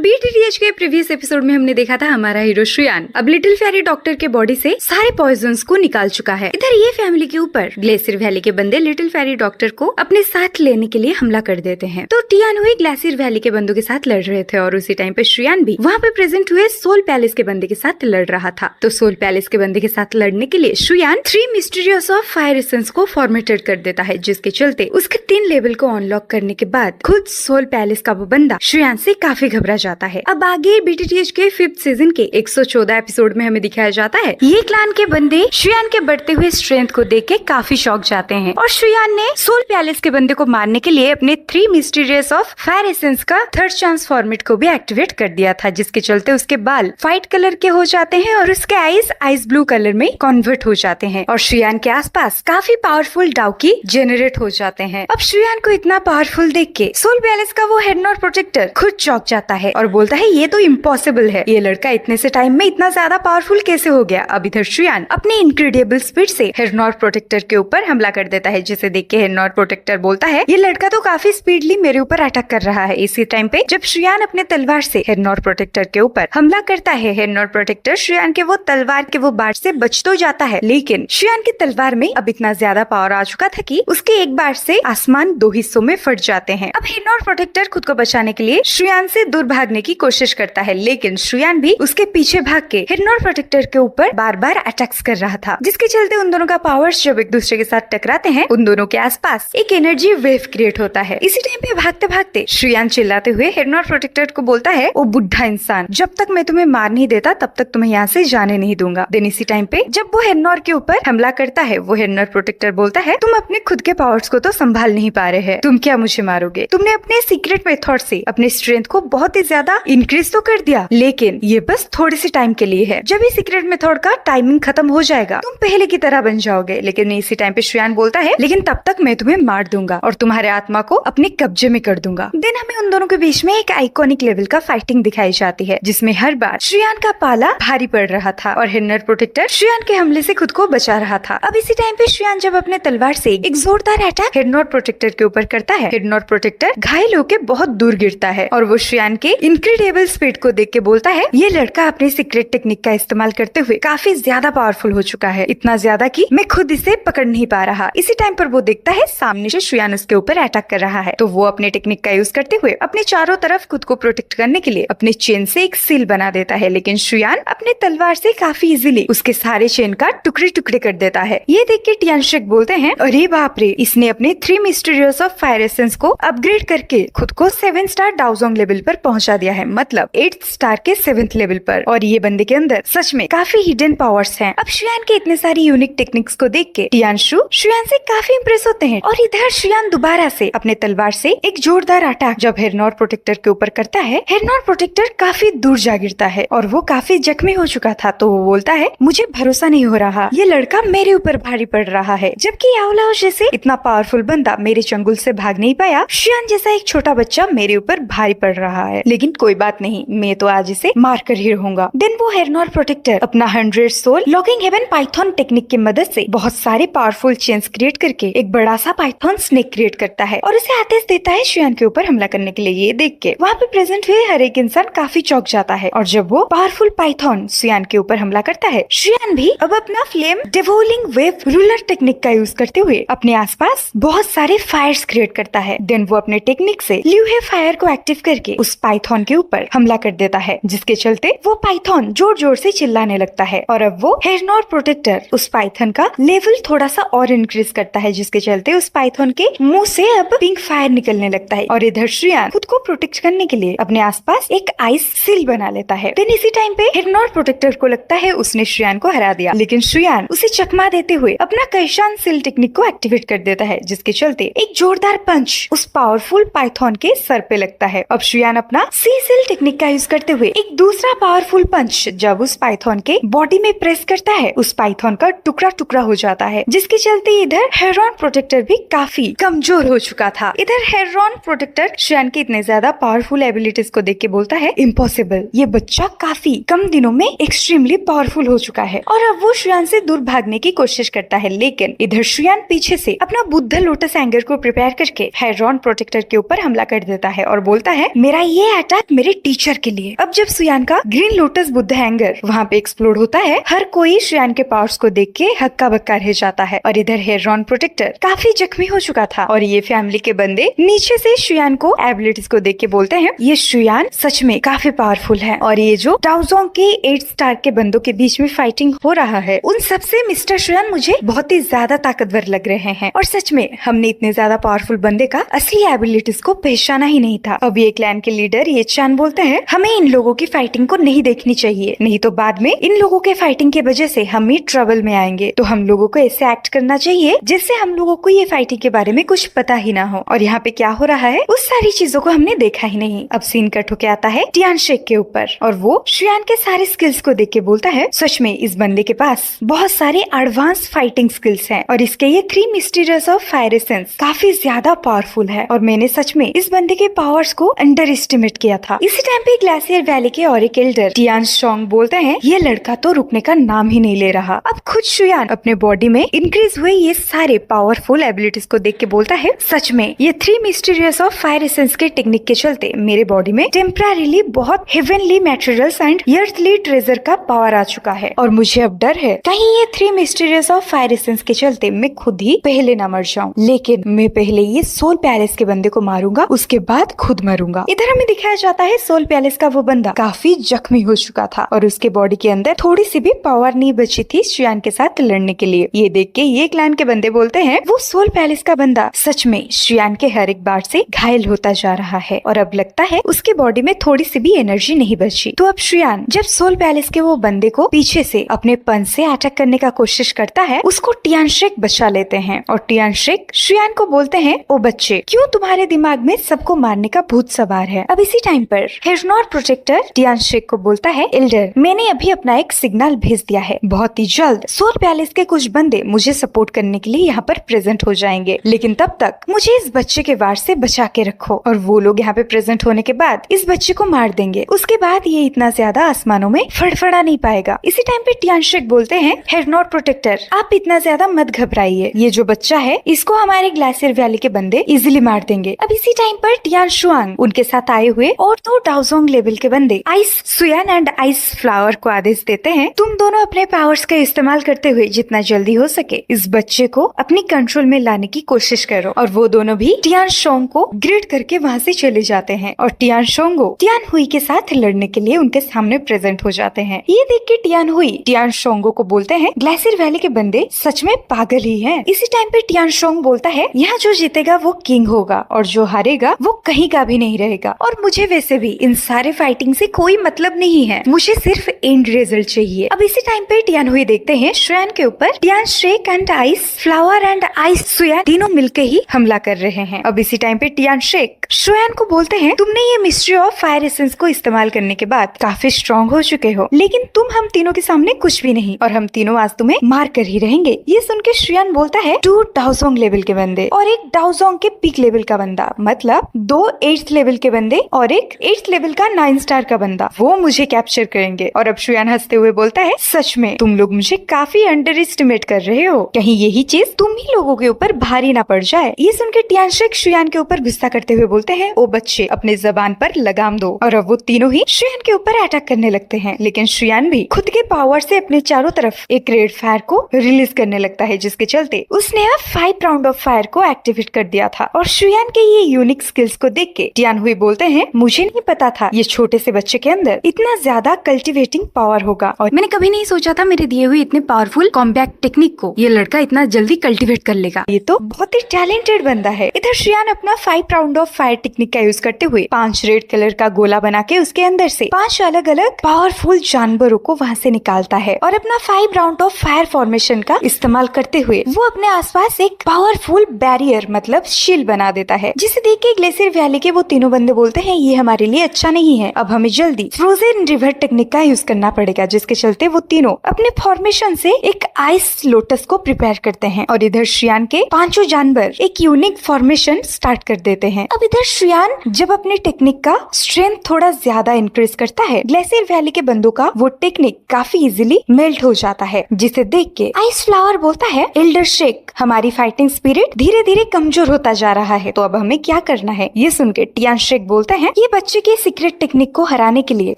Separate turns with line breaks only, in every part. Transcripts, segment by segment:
बीटीटीएच के previous episode में हमने देखा था हमारा हीरो श्रेयान अब लिटिल फेरी डॉक्टर के बॉडी से सारे पॉइजन्स को निकाल चुका है। इधर ये फैमिली के ऊपर ग्लेशियर वैली के बंदे लिटिल फेरी डॉक्टर को अपने साथ लेने के लिए हमला कर देते हैं। तो टियानुई ग्लेशियर वैली के बंदों के साथ लड़ रहे थे और उसी टाइम पे श्रेयान भी वहाँ पे प्रेजेंट हुए सोल पैलेस के बंदे के साथ लड़ रहा था। तो सोल पैलेस के बंदे के साथ लड़ने के लिए श्रेयान 3 मिस्टीरियस ऑफ फायर एसेंस को फॉर्मेटेड कर देता है, जिसके चलते उसके 3 लेवल को अनलॉक करने के बाद खुद सोल पैलेस का वो बंदा श्रेयान से काफी घबरा जाता है। अब आगे बीटीटीएच के 5th सीजन के 114 एपिसोड में हमें दिखाया जाता है ये क्लान के बंदे श्रेयान के बढ़ते हुए स्ट्रेंथ को देख के काफी शॉक जाते हैं और श्रेयान ने सोल पैलेस के बंदे को मारने के लिए अपने 3 मिस्टीरियस ऑफ फायर एसेंस का 3rd चांस फॉर्मेट को भी एक्टिवेट कर दिया था, जिसके चलते उसके बाल व्हाइट कलर के हो जाते हैं और उसके आइस ब्लू कलर में कन्वर्ट हो जाते हैं और श्रेयान के आसपास काफी पावरफुल डाउकी जेनरेट हो जाते हैं। अब श्रेयान को इतना पावरफुल देख के सोल पैलेस का वो हेड नॉट प्रोटेक्टर खुद चौंक जाता है और बोलता है ये तो इम्पॉसिबल है, ये लड़का इतने से टाइम में इतना ज्यादा पावरफुल कैसे हो गया। अब इधर श्रेयान अपनी इनक्रेडिबल स्पीड से हेड नॉट प्रोटेक्टर के ऊपर हमला कर देता है, जिसे देख के हेड नॉट प्रोटेक्टर बोलता है ये लड़का तो काफी स्पीडली मेरे ऊपर अटैक कर रहा है। इसी टाइम पे जब श्रेयान अपने तलवार से हेड नॉट प्रोटेक्टर के ऊपर हमला करता है, हेड नॉट प्रोटेक्टर श्रेयान के वो तलवार के वो बार से बच तो जाता है, लेकिन श्रेयान की तलवार में अब इतना ज्यादा पावर आ चुका था कि उसके एक बार से आसमान 2 हिस्सों में फट जाते हैं। अब हेड नॉट प्रोटेक्टर खुद को बचाने के लिए श्रेयान से दूर भागने की कोशिश करता है, लेकिन श्रेयान भी उसके पीछे भाग के हेड नॉट प्रोटेक्टर के ऊपर बार बार अटैक्स कर रहा था, जिसके चलते उन दोनों का पावर्स जब एक दूसरे के साथ टकराते हैं उन दोनों के आसपास एक एनर्जी वेव क्रिएट होता है। इसी टाइम पे भागते भागते श्रेयान चिल्लाते हुए हेड नॉट प्रोटेक्टर को बोलता है ओ बुढ़ा इंसान, जब तक मैं तुम्हें मार नहीं देता तब तक तुम्हें यहाँ से जाने नहीं दूंगा। देन इसी टाइम पे जब वो हेड नॉट के ऊपर हमला करता है, वो हेड नॉट प्रोटेक्टर बोलता है तुम अपने खुद के पावर्स को तो संभाल नहीं पा रहे हैं, तुम क्या मुझे मारोगे? तुमने अपने सीक्रेट मेथड से अपने स्ट्रेंथ को बहुत ही ज्यादा इंक्रीज तो कर दिया, लेकिन ये बस थोड़े से टाइम के लिए है। जब ये सीक्रेट मेथड का टाइमिंग खत्म हो जाएगा तुम पहले की तरह बन जाओगे। लेकिन इसी टाइम पे श्रेयान बोलता है लेकिन तब तक मैं तुम्हें मार दूंगा और तुम्हारे आत्मा को अपने कब्जे में कर दूंगा। देन हमें उन दोनों के बीच में एक आइकॉनिक लेवल का फाइटिंग दिखाई जाती है, जिसमें हर बार श्रेयान का पाला भारी पड़ रहा था और हेड नॉट प्रोटेक्टर श्रेयान के हमले से खुद को बचा रहा था। अब इसी टाइम पे श्रेयान जब अपने तलवार से एक जोरदार अटैक हेड नॉट प्रोटेक्टर के ऊपर करता है, हेड नॉट प्रोटेक्टर घायल होकर बहुत दूर गिरता है और वो श्रेयान के इनक्रेडिबल स्पीड को देख के बोलता है ये लड़का अपने सीक्रेट टेक्निक का इस्तेमाल करते हुए काफी ज्यादा पावरफुल हो चुका है, इतना ज्यादा कि मैं खुद इसे पकड़ नहीं पा रहा। इसी टाइम पर वो देखता है सामने से श्रेयान उसके ऊपर अटैक कर रहा है, तो वो अपने टेक्निक का यूज करते हुए अपने चारों तरफ खुद को प्रोटेक्ट करने के लिए अपने चेन से एक सील बना देता है, लेकिन श्रेयान अपने तलवार से काफी इजीली उसके सारे चेन का टुकड़े टुकड़े कर देता है। ये देख के टियानशेक बोलते हैं अरे बाप रे, इसने अपने 3 मिस्टीरियस ऑफ फायर एसेंस को अपग्रेड करके खुद को 7 स्टार डाउजोंग लेवल पर पहुंचा दिया है, मतलब 8th स्टार के 7th लेवल पर, और ये बंदे के अंदर सच में काफी हिडन पावर्स हैं। अब श्रेयान के इतने सारी यूनिक टेक्निक्स को देख के टियानशु श्रेयान से काफी इंप्रेस होते हैं और इधर श्रेयान दोबारा से अपने तलवार से एक जोरदार अटैक जब हेड नॉट प्रोटेक्टर के ऊपर करता है, हेड नॉट प्रोटेक्टर काफी दूर जा गिरता है और वो काफी जख्मी हो चुका था, तो वो बोलता है मुझे भरोसा नहीं हो रहा, ये लड़का मेरे ऊपर भारी पड़ रहा है, जबकि याओलाओ जैसे इतना पावरफुल बंदा मेरे चंगुल से भाग नहीं पाया, श्रेयान जैसा एक छोटा बच्चा मेरे ऊपर भारी पड़ रहा है, लेकिन कोई बात नहीं, मैं तो आज इसे मार कर ही रहूंगा। देन वो हेड नॉट प्रोटेक्टर अपना 100 soul locking heaven python technique की मदद से बहुत सारे पावरफुल चेन्स क्रिएट करके एक बड़ा सा पाइथन स्नेक क्रिएट करता है और उसे आदेश देता है श्रेयान के ऊपर हमला करने के लिए। ये देख के वहाँ पे प्रेजेंट हुए हर एक इंसान काफी चौंक जाता है और जब वो पावरफुल पाइथन श्रेयान के ऊपर हमला करता है, श्रेयान भी अब अपना फ्लेम डेवोलिंग वेव रूलर टेक्निक का यूज करते हुए अपने आसपास बहुत सारे फायर्स क्रिएट करता है। देन वो अपने टेक्निक से ल्यूहे फायर को एक्टिव करके उस पाइथन के ऊपर हमला कर देता है, जिसके चलते वो पाइथन जोर जोर से चिल्लाने लगता है और अब वो हेड नॉट प्रोटेक्टर उस पाइथन का लेवल थोड़ा सा और इंक्रीज करता है, जिसके चलते उस पाइथन के मुंह से अब पिंक फायर निकलने लगता है और इधर श्रेयान खुद को प्रोटेक्ट करने के लिए अपने आसपास एक आइस सील बना लेता है। देन इसी टाइम पे हेड नॉट प्रोटेक्टर को लगता है उसने श्रेयान को हरा दिया, लेकिन श्रेयान उसे चकमा देते हुए अपना कैशान सील टेक्निक को एक्टिवेट कर देता है, जिसके चलते एक जोरदार पंच उस पावरफुल पाइथन के सर पे लगता है। अब श्रेयान अपना सी सील टेक्निक का यूज करते हुए एक दूसरा पावरफुल पंच जब उस पाइथन के बॉडी में प्रेस करता है, उस पाइथन का टुकड़ा टुकड़ा हो जाता है, जिसके चलते इधर हेरोन प्रोटेक्टर भी काफी कमजोर हो चुका था। इधर हेरोन प्रोटेक्टर श्रेयान की इतने ज्यादा पावरफुल एबिलिटीज को देख के बोलता है इम्पॉसिबल, ये बच्चा काफी कम दिनों में एक्सट्रीमली पावरफुल हो चुका है और अब वो श्रेयान से दूर भागने की कोशिश करता है, लेकिन इधर श्रेयान पीछे से अपना बुद्ध लोटस एंगर को प्रिपेयर करके हेरोन प्रोटेक्टर के ऊपर हमला कर देता है और बोलता है मेरा ये अटैक मेरे टीचर के लिए। अब जब सुयान का ग्रीन लोटस बुद्ध हैंगर वहाँ पे एक्सप्लोड होता है, हर कोई सुयान के पावर्स को देख के हक्का बक्का रह जाता है। और इधर हेरॉन प्रोटेक्टर काफी जख्मी हो चुका था और ये फैमिली के बंदे नीचे से सुयान को एबिलिटीज को देख के बोलते हैं ये सुयान सच में काफी पावरफुल है। और ये जो डाउजोंग के 8 स्टार के बंदों के बीच में फाइटिंग हो रहा है, उन सबसे मिस्टर सुयान मुझे बहुत ही ज्यादा ताकतवर लग रहे हैं। और सच में हमने इतने ज्यादा पावरफुल बंदे का असली एबिलिटीज को पहचाना ही नहीं था। अब ये क्लैन के लीडर ये चान बोलते हैं हमें इन लोगों की फाइटिंग को नहीं देखनी चाहिए, नहीं तो बाद में इन लोगों के फाइटिंग की वजह से हम ही ट्रबल में आएंगे। तो हम लोगों को ऐसे एक्ट करना चाहिए जिससे हम लोगों को ये फाइटिंग के बारे में कुछ पता ही ना हो। और यहाँ पे क्या हो रहा है उस सारी चीजों को हमने देखा ही नहीं। अब सीन कट होके आता है टियान शेक के ऊपर और वो सुयान के सारे स्किल्स को देख के बोलता है सच में इस बंदे के पास बहुत सारे एडवांस फाइटिंग स्किल्स हैं और इसके ये 3 मिस्टीरियस ऑफ फायर एसेंस काफी ज्यादा पावरफुल है। और मैंने सच में इस बंदे के पावर्स को अंडर एस्टिमेट किया था। इसी टाइम पे ग्लेशियर वैली के और एक एल्डर टियान शोंग बोलते हैं ये लड़का तो रुकने का नाम ही नहीं ले रहा। अब खुद सुयान अपने बॉडी में इंक्रीज हुए ये सारे पावरफुल एबिलिटीज को देख के बोलता है सच में ये 3 मिस्टीरियस ऑफ फायर एसेंस के टेक्निक के चलते मेरे बॉडी में टेम्पररीली बहुत heavenly materials and earthly treasure का पावर आ चुका है। और मुझे अब डर है कहीं ये 3 मिस्टीरियस ऑफ फायर एसेंस के चलते मैं खुद ही पहले ना मर जाऊं। लेकिन मैं पहले ये सोल पैलेस के बंदे को मारूंगा, उसके बाद खुद मरूंगा। इधर हमें दिखाया जाता है सोल पैलेस का वो बंदा काफी जख्मी हो चुका था और उसके बॉडी के अंदर थोड़ी सी भी पावर नहीं बची थी सुयान के साथ लड़ने के लिए। ये देख के ये क्लैन के बंदे बोलते हैं वो सोल पैलेस का बंदा सच में सुयान के हर एक बार से घायल होता जा रहा है और अब लगता है उसके बॉडी में थोड़ी सी भी एनर्जी नहीं बची। तो अब सुयान जब सोल पैलेस के वो बंदे को पीछे से अपने पंच से अटैक करने का कोशिश करता है, उसको टियान शेक बचा लेते हैं और टियान शेक सुयान को बोलते हैं ओ बच्चे क्यों तुम्हारे दिमाग में सबको मारने का भूत सवार है। अब इसी टाइम पर हेरनॉर प्रोटेक्टर टियान शेक को बोलता है एल्डर मैंने अभी अपना एक सिग्नल भेज दिया है, बहुत ही जल्द सोल पैलेस के कुछ बंदे मुझे सपोर्ट करने के लिए यहाँ पर प्रेजेंट हो जाएंगे, लेकिन तब तक मुझे इस बच्चे के वार से बचा के रखो। और वो लोग यहाँ पे प्रेजेंट होने के बाद इस बच्चे को मार देंगे, उसके बाद ये इतना ज्यादा आसमानों में फड़फड़ा नहीं पाएगा। इसी टाइम पे टियान शेक बोलते हैं हेरनॉर प्रोटेक्टर आप इतना ज्यादा मत घबराइए, ये जो बच्चा है इसको हमारे ग्लेशियर वैली के बंदे इजिली मार देंगे। अब इसी टाइम पर टियान शुआंग उनके साथ आए हुए और 2 डाउजोंग लेवल के बंदे आइस सुयान एंड आइस फ्लावर को आदेश देते हैं तुम दोनों अपने पावर्स का इस्तेमाल करते हुए जितना जल्दी हो सके इस बच्चे को अपनी कंट्रोल में लाने की कोशिश करो। और वो दोनों भी टियान शोंग को ग्रिड करके वहाँ से चले जाते हैं और टियान शोंगो टियान हुई के साथ लड़ने के लिए उनके सामने प्रेजेंट हो जाते हैं। ये देख के टियान हुई टियान शोंगो को बोलते हैं ग्लेशियर वैली के बंदे सच में पागल ही हैं। इसी टाइम पे टियान शोंग बोलता है यहाँ जो जीतेगा वो किंग होगा और जो हारेगा वो कहीं का भी नहीं रहेगा। और मुझे वैसे भी इन सारे फाइटिंग से कोई मतलब नहीं है, मुझे सिर्फ एंड रिजल्ट चाहिए। अब इसी टाइम पे टियान हुई देखते हैं सुयान के ऊपर टियान शेक and ice flower and ice सुयान तीनों मिलके ही हमला कर रहे हैं। अब इसी टाइम पे टियान शेक सुयान को बोलते हैं तुमने ये मिस्ट्री ऑफ फायर एसेंस को इस्तेमाल करने के बाद काफी स्ट्रॉन्ग हो चुके हो, लेकिन तुम हम तीनों के सामने कुछ भी नहीं और हम तीनों आज तुम्हें मार कर ही रहेंगे। ये सुन के सुयान बोलता है 2 डाउजोंग लेवल के बंदे और एक डाउजोंग के पीक लेवल का बंदा, मतलब 2 8th लेवल के बंदे और एक 8th लेवल का 9 स्टार का बंदा, वो मुझे कैप्चर करेंगे। और अब सुयान हंसते हुए बोलता है सच में तुम लोग मुझे काफी अंडर एस्टिमेट कर रहे हो, कहीं यही चीज तुम ही लोगों के ऊपर भारी ना पड़ जाए। ये सुनकर टियान शेक सुयान के ऊपर गुस्सा करते हुए बोलते हैं ओ बच्चे अपने जबान पर लगाम दो। और अब वो तीनों ही सुयान के ऊपर अटैक करने लगते हैं, लेकिन सुयान भी खुद के पावर से अपने चारों तरफ एक रेड फायर को रिलीज करने लगता है, जिसके चलते उसने अब 5 राउंड ऑफ फायर को एक्टिवेट कर दिया था। और सुयान के ये यूनिक स्किल्स को देख के टियान हुई बोलते हैं मुझे नहीं पता था ये छोटे से बच्चे के अंदर इतना ज्यादा कल्टिवेटिंग पावर होगा और मैंने कभी नहीं सोचा था मेरे दिए हुए इतने पावरफुल कॉम्बैट टेक्निक को ये लड़का इतना जल्दी कल्टिवेट कर लेगा। ये तो बहुत ही टैलेंटेड बंदा है। इधर सुयान अपना 5 राउंड ऑफ फायर टेक्निक का यूज करते हुए 5 रेड कलर का गोला बना के उसके अंदर से 5 अलग अलग पावरफुल जानवरों को वहाँ से निकालता है और अपना 5 राउंड ऑफ फायर फॉर्मेशन का इस्तेमाल करते हुए वो अपने आसपास एक पावरफुल बैरियर मतलब शील्ड बना देता है, जिसे देख के ग्लेशियर वैली के वो तीनों बंदे बोलते हैं ये हमारे लिए अच्छा नहीं है, अब हमें जल्दी फ्रोजन रिवर टेक्निक का यूज करना पड़ेगा। जिसके चलते वो तीनों अपने फॉर्मेशन से एक आइस लोटस को प्रिपेयर करते हैं और इधर सुयान के 5 जानवर एक यूनिक फॉर्मेशन स्टार्ट कर देते हैं। अब इधर सुयान जब अपने टेक्निक का स्ट्रेंथ थोड़ा ज्यादा इंक्रीज करता है, ग्लेशियर वैली के बंदों का वो टेक्निक काफी इजीली मेल्ट हो जाता है, जिसे देख के आइस फ्लावर बोलता है एल्डर शेक हमारी फाइटिंग स्पिरिट धीरे धीरे कमजोर होता जा रहा है, तो अब हमें क्या करना है। ये सुन के टियान शेक बोलते हैं ये बच्चे के सीक्रेट टेक्निक को हराने के लिए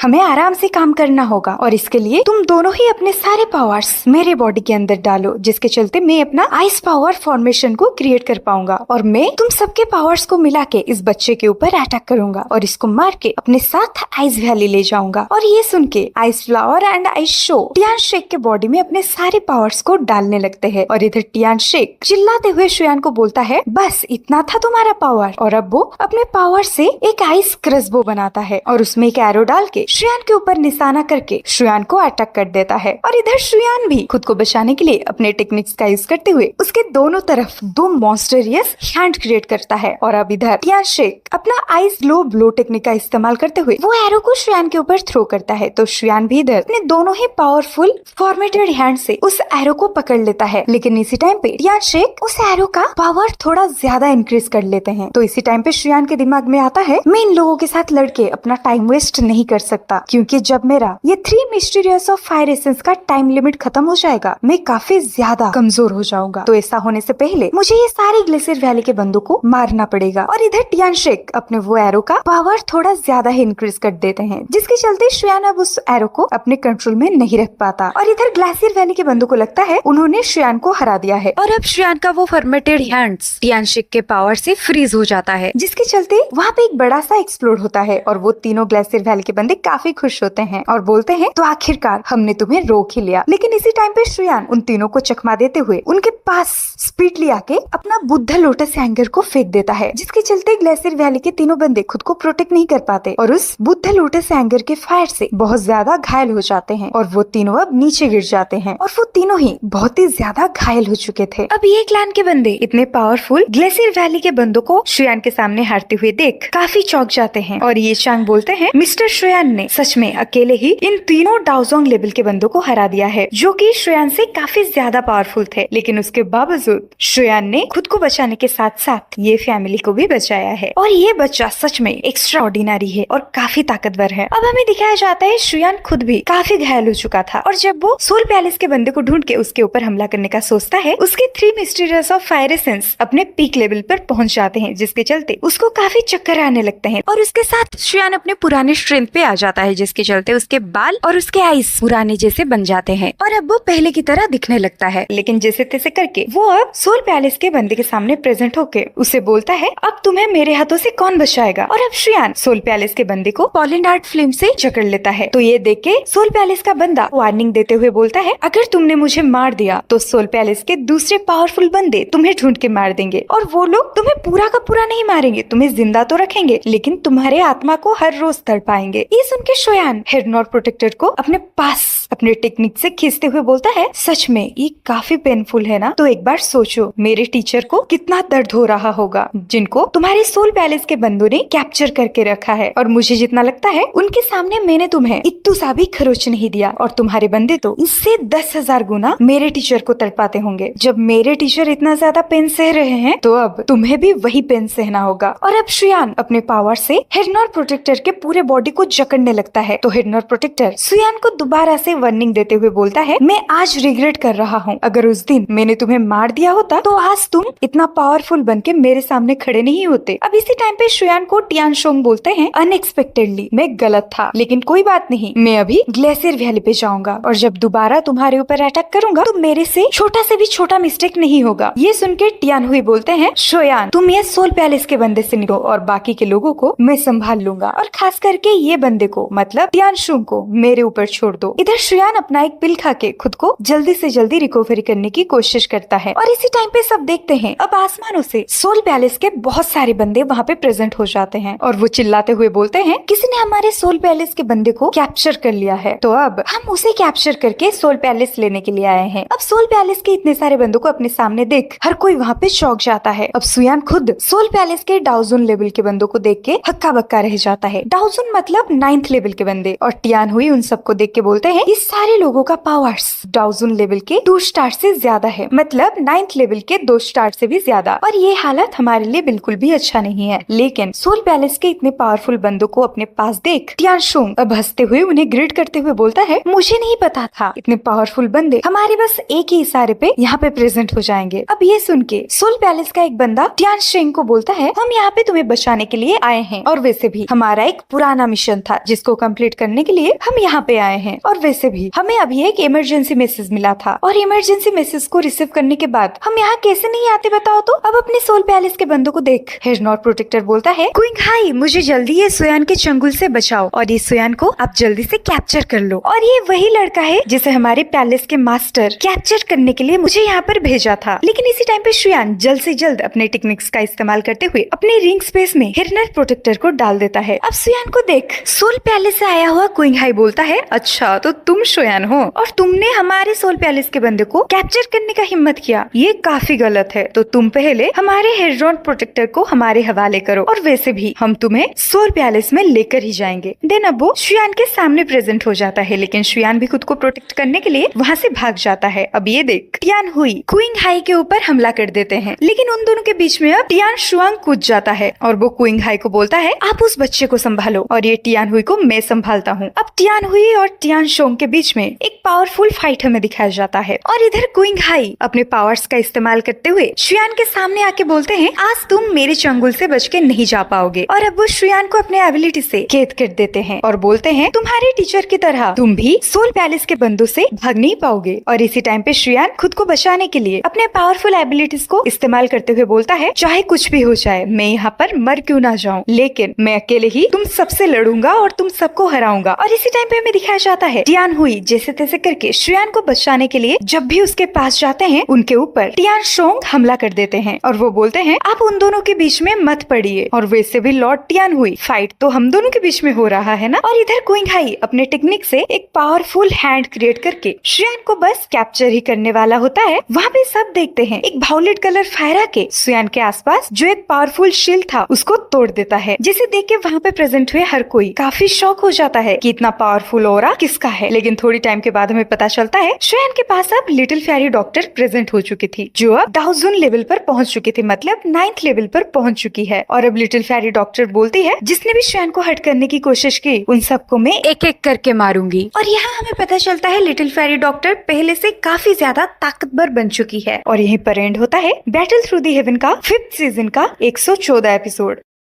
हमें आराम से काम करना होगा और इसके लिए तुम दोनों ही अपने सारे पावर्स मेरे बॉडी के अंदर डालो, जिसके चलते मैं अपना आइस पावर फॉर्मेशन को क्रिएट कर पाऊंगा और मैं तुम सबके पावर्स को मिला के इस बच्चे के ऊपर अटैक करूंगा और इसको मार के अपने साथ आइस वैली ले जाऊंगा। और ये सुन के ice flower and ice show Tian shake के बॉडी में अपने सारे पावर्स को डालने लगते हैं और इधर टियान शेक चिल्लाते हुए शुयान को बोलता है, बस इतना था तुम्हारा पावर। और अब वो अपने पावर से एक आइस क्रसबो बनाता है और उसमें एक एरो डाल के शुयान के ऊपर निशाना करके शुयान को अटैक कर देता है। और इधर शुयान भी खुद को बचाने के लिए अपने टेक्निक्स का यूज करते हुए उसके दोनों तरफ दो मॉन्स्टरियस हैंड क्रिएट करता है। और अब इधर टियान शेक अपना आइस ब्लो टेक्निक का इस्तेमाल करते हुए वो एरो को शुयान के ऊपर थ्रो करता है। तो शुयान भी इधर अपने दोनों ही पावरफुल फॉर्मेटेड हैंड से उस एरो को पकड़ लेता है। लेकिन इसी टाइम पे टियान शेक उस एरो का पावर थोड़ा ज्यादा इंक्रीज कर लेते हैं। तो इसी टाइम पे शुयान के दिमाग में आता है, मैं इन लोगों के साथ लड़के अपना टाइम वेस्ट नहीं कर सकता, क्योंकि जब मेरा ये 3 मिस्टीरियस ऑफ फायर एसेंस का टाइम लिमिट खत्म हो जाएगा मैं काफी ज्यादा कमजोर हो जाऊंगा। तो ऐसा होने से पहले मुझे ये सारे ग्लेशियर वैली के बंदों को मारना पड़ेगा। और इधर टियान शेक अपने वो एरो का पावर थोड़ा ज्यादा ही इंक्रीज कर देते हैं, जिसके चलते शुयान अब उस एरो को अपने कंट्रोल में नहीं रख पाता। और इधर ग्लेशियर वैली के बंदों को लगता है उन्होंने शुयान को हरा दिया है और अब शुयान का वो फॉर्मेटेड हैंड्स टियान शेक के पावर से फ्रीज हो जाता है, जिसके चलते वहाँ पे एक बड़ा सा एक्सप्लोड होता है और वो तीनों ग्लेशियर वैली के बंदे काफी खुश होते हैं और बोलते हैं, तो आखिरकार हमने तुम्हें रोक ही लिया। लेकिन इसी टाइम पे शुयान उन तीनों को चकमा देते हुए उनके पास स्पीडली आके अपना बुद्ध लोटस एंगर को फेंक देता है, जिसके चलते ग्लेशियर वैली के तीनों बंदे खुद को प्रोटेक्ट नहीं कर पाते और उस बुद्ध लोटस एंगर के फायर से बहुत ज्यादा घायल हो जाते हैं और वो तीनों अब नीचे गिर जाते हैं और वो तीनों ही बहुत ही ज्यादा घायल हो चुके थे। अब ये क्लैन के बंदे इतने पावरफुल ग्लेशियर वैली के बंदों को शुयान के सामने हारते हुए देख काफी चौंक जाते हैं और ये चांग बोलते हैं, मिस्टर शुयान ने सच में अकेले ही इन तीनों डाओजोंग लेवल के बंदों को हरा दिया है, जो कि शुयान से काफी ज्यादा पावरफुल थे। लेकिन उसके बावजूद शुयान ने खुद को बचाने के साथ साथ ये फैमिली को भी बचाया है और ये बच्चा सच में एक्स्ट्रा ऑर्डिनरी है और काफी ताकतवर है। अब हमें दिखाया जाता है शुयान खुद भी काफी घायल हो चुका था और जब वो सोल पैलेस के बंदे को ढूंढ के उसके ऊपर हमला करने का सोचता है, उसके 3 मिस्टीरियस ऑफ फायर एसेंस अपने पीक लेवल पर पहुंच जाते हैं, जिसके चलते उसको काफी चक्कर आने लगते हैं और उसके साथ शुयान अपने पुराने स्ट्रेंथ पे आ जाता है, जिसके चलते उसके बाल और उसके आइस पुराने जैसे बन जाते हैं और अब वो पहले की तरह दिखने लगता है। लेकिन जैसे तैसे करके वो अब सोल पैलेस के बंदे के सामने प्रेजेंट होके उसे बोलता है, अब तुम्हें मेरे हाथों से कौन बचाएगा। और अब शुयान सोल पैलेस के बंदे को पॉलिनार्ड फ्लेम से जकड़ लेता है। तो ये देख के सोल पैलेस का बंदा वार्निंग देते हुए बोलता है, अगर तुमने मुझे मार दिया तो सोल पैलेस के दूसरे पावरफुल बंदे तुम्हें ढूंढ के मार देंगे और वो लोग तुम्हें पूरा का पूरा नहीं मारेंगे, तुम्हें जिंदा तो रखेंगे लेकिन तुम्हारे आत्मा को हर रोज तड़पाएंगे। ये सुन के शुयान हेडनॉर प्रोटेक्टर को अपने पास अपने टेक्निक से खींचते हुए बोलता है, सच में ये काफी पेनफुल है ना, तो एक बार सोचो मेरे टीचर को कितना दर्द हो रहा होगा, जिनको तुम्हारे सोल पैलेस के बंदों ने कैप्चर करके रखा है और मुझे जितना लगता है उनके सामने मैंने तुम्हें इत्तू सा भी खरोच नहीं दिया और तुम्हारे बंदे तो इससे 10,000 गुना मेरे टीचर को तड़पाते होंगे। जब मेरे टीचर इतना ज्यादा पेन सह रहे हैं तो अब तुम्हें भी वही पेन सहना होगा। और अब शुयान अपने पावर से हेडनॉर प्रोटेक्टर के पूरे बॉडी को जकड़ने लगता है। तो हेडनॉर प्रोटेक्टर शुयान को दोबारा से वार्निंग देते हुए बोलता है, मैं आज रिग्रेट कर रहा हूँ, अगर उस दिन मैंने तुम्हें मार दिया होता तो आज तुम इतना पावरफुल बन के मेरे सामने खड़े नहीं होते। अब इसी टाइम पे शुयान को टियान शोंग बोलते हैं, अनएक्सपेक्टेडली मैं गलत था, लेकिन कोई बात नहीं, मैं अभी ग्लेशियर वैली पे जाऊंगा और जब दोबारा तुम्हारे ऊपर अटैक करूंगा तो मेरे से छोटा से भी छोटा मिस्टेक नहीं होगा। ये सुन के टियान हुई बोलते हैं, शुयान तुम ये सोल पैलेस के बंदे से निकलो और बाकी के लोगों को मैं संभाल लूंगा और खास करके ये बंदे को मतलब टियान शुंग को मेरे ऊपर छोड़ दो। इधर शुयान अपना एक पिल खा के खुद को जल्दी से जल्दी रिकवरी करने की कोशिश करता है और इसी टाइम पे सब देखते हैं अब आसमानों से सोल पैलेस के बहुत सारे बंदे वहाँ पे प्रेजेंट हो जाते हैं और वो चिल्लाते हुए बोलते हैं, किसी ने हमारे सोल पैलेस के बंदे को कैप्चर कर लिया है, तो अब हम उसे कैप्चर करके सोल पैलेस लेने के लिए आए हैं। अब सोल पैलेस के इतने सारे बंदों को अपने सामने देख हर कोई वहाँ पे चौंक जाता है। अब शुयान खुद सोल पैलेस के डाउजोन लेवल के बंदों को देख के हक्का बक्का रह जाता है। डाउजोन मतलब 9th लेवल के बंदे और टियान हुई उन सबको देख के बोलते हैं, कि सारे लोगों का पावर्स डाउजन लेवल के 2 स्टार से ज्यादा है, मतलब 9th लेवल के 2 स्टार से भी ज्यादा। और ये हालत हमारे लिए बिल्कुल भी अच्छा नहीं है। लेकिन सोल पैलेस के इतने पावरफुल बंदों को अपने पास देख टियानशुंग अब हंसते हुए उन्हें ग्रिड करते हुए बोलता है, मुझे नहीं पता था इतने पावरफुल बंदे हमारे बस एक ही इशारे पे यहाँ पे प्रेजेंट हो जाएंगे। अब ये सुन के सोल पैलेस का एक बंदा टियानशुंग को बोलता है, हम यहाँ पे तुम्हें बचाने के लिए आए हैं, और वैसे भी हमारा एक पुराना मिशन था जिसको कंप्लीट करने के लिए हम यहाँ पे आए हैं। और वैसे भी हमें अभी एक इमरजेंसी मैसेज मिला था, और इमरजेंसी मैसेज को रिसीव करने के बाद हम यहाँ कैसे नहीं आते बताओ तो। अब अपने सोल पैलेस के बंदों को देख हेरनॉट प्रोटेक्टर बोलता है, क्विंग हाई मुझे जल्दी ये सुयान के चंगुल से बचाओ, और ये सुयान को आप जल्दी से कैप्चर कर लो। और ये वही लड़का है जिसे हमारे पैलेस के मास्टर कैप्चर करने के लिए मुझे यहाँ पर भेजा था। लेकिन इसी टाइम पे सुयान जल्द से जल्द अपने टेक्निक्स का इस्तेमाल करते हुए अपने रिंग स्पेस में हेरनॉट प्रोटेक्टर को डाल देता है। अब सुयान को देख सोल पैलेस से आया हुआ क्विंग हाई बोलता है, अच्छा तो तुम सुयान हो और तुमने हमारे सोल पैलेस के बंदे को कैप्चर करने का हिम्मत किया, ये काफी गलत है। तो तुम पहले हमारे हेरनॉट प्रोटेक्टर को हमारे हवाले करो, और वैसे भी हम तुम्हें सोल पैलेस में लेकर ही जाएंगे। देन अब वो शुयान के सामने प्रेजेंट हो जाता है, लेकिन शुयान भी खुद को प्रोटेक्ट करने के लिए वहाँ से भाग जाता है। अब ये देख टियान हुई क्विंग हाई के ऊपर हमला कर देते हैं, लेकिन उन दोनों के बीच में अब टियान शुआंग कूद जाता है और वो क्विंग हाई को बोलता है, आप उस बच्चे को संभालो और ये टियान हुई को मैं संभालता हूँ। अब टियान हुई और टियान शोंग के बीच में एक पावरफुल फाइट हमें दिखाया जाता है, और इधर क्विंग हाई अपने पावर्स का इस्तेमाल करते हुए शुयान के सामने आके बोलते हैं, आज तुम मेरे चंगुल से बच के नहीं जा पाओगे। और अब वो शुयान को अपने एबिलिटी से कैद कर देते हैं और बोलते हैं, तुम्हारे टीचर की तरह तुम भी सोल पैलेस के बंदों से भाग नहीं पाओगे। और इसी टाइम पे शुयान खुद को बचाने के लिए अपने पावरफुल एबिलिटीज को इस्तेमाल करते हुए बोलता है, चाहे कुछ भी हो जाए मैं यहाँ पर मर क्यों ना जाऊँ, लेकिन मैं अकेले ही तुम सबसे लड़ूंगा और तुम सबको हराऊंगा। और इसी टाइम पे हमें दिखाया जाता है टियान हुई जैसे तैसे करके शुयान को बचाने के लिए जब भी उसके पास जाते हैं उनके ऊपर टियान शोंग हमला कर देते हैं, और वो बोलते हैं, आप उन दोनों के बीच में मत पड़िए। और वैसे भी लॉर्ड टियान हुई फाइट तो हम दोनों के बीच में हो रहा है ना। और इधर क्विंग हाई अपने टेक्निक से एक पावरफुल हैंड क्रिएट करके शुयान को बस कैप्चर ही करने वाला होता है। वहाँ पे सब देखते हैं एक वायलेट कलर फायर आके शुयान के आसपास जो एक पावरफुल शील्ड था उसको तोड़ देता है, जिसे देख के वहाँ पे प्रेजेंट हुए हर कोई काफी शॉक हो जाता है कि इतना पावरफुल ऑरा किसका है। लेकिन थोड़ी टाइम के बाद हमें पता चलता है शुयान के पास अब लिटिल फेरी डॉक्टर प्रेजेंट हो चुकी थी, जो अब डाउजन लेवल पर पहुंच चुकी थी, मतलब 9th लेवल पर पहुंच चुकी है। और अब लिटिल फेरी डॉक्टर बोलती है, जिसने भी शुयान को हट करने की कोशिश की उन सबको मैं एक एक करके मारूंगी। और यहाँ हमें पता चलता है लिटिल फेरी डॉक्टर पहले से काफी ज्यादा ताकतवर बन चुकी है। और यहीं पर एंड होता है बैटल थ्रू दी हेवन का 5th सीजन का 114 एपिसोड।